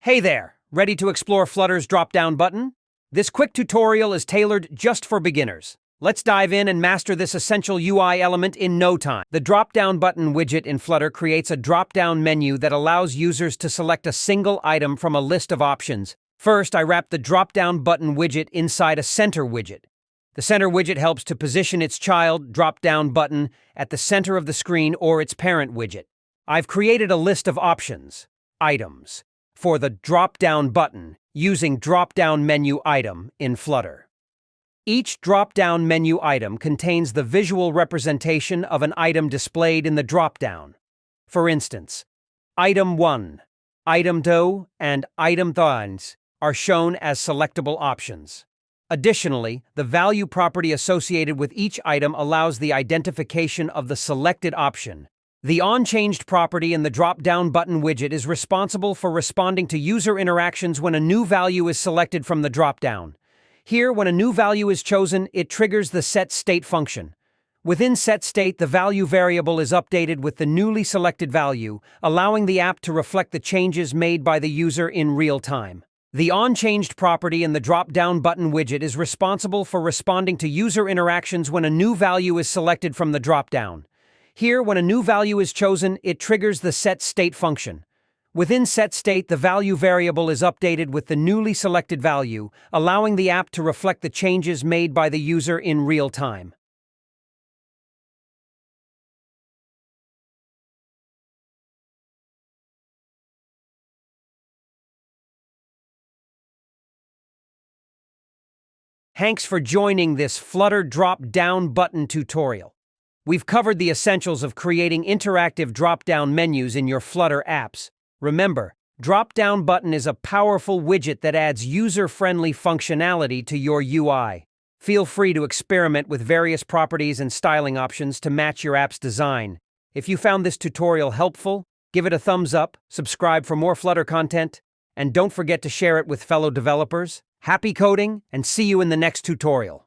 Hey there, ready to explore Flutter's Dropdown Button? This quick tutorial is tailored just for beginners. Let's dive in and master this essential UI element in no time. The Dropdown Button widget in Flutter creates a drop-down menu that allows users to select a single item from a list of options. First, I wrap the Dropdown Button widget inside a center widget. The center widget helps to position its child, Dropdown Button, at the center of the screen or its parent widget. I've created a list of options, items, for the Dropdown Button using Dropdown Menu Item in Flutter. Each drop-down menu item contains the visual representation of an item displayed in the dropdown. For instance, Item 1, Item 2, and Item 3 are shown as selectable options. Additionally, the value property associated with each item allows the identification of the selected option. The onChanged property in the Dropdown Button widget is responsible for responding to user interactions when a new value is selected from the dropdown. Here, when a new value is chosen, it triggers the setState function. Within setState, the value variable is updated with the newly selected value, allowing the app to reflect the changes made by the user in real time. The onChanged property in the Dropdown Button widget is responsible for responding to user interactions when a new value is selected from the dropdown. Here, when a new value is chosen, it triggers the setState function. Within setState, the value variable is updated with the newly selected value, allowing the app to reflect the changes made by the user in real time. Thanks for joining this Flutter Dropdown Button tutorial. We've covered the essentials of creating interactive drop-down menus in your Flutter apps. Remember, Dropdown Button is a powerful widget that adds user-friendly functionality to your UI. Feel free to experiment with various properties and styling options to match your app's design. If you found this tutorial helpful, give it a thumbs up, subscribe for more Flutter content, and don't forget to share it with fellow developers. Happy coding, and see you in the next tutorial.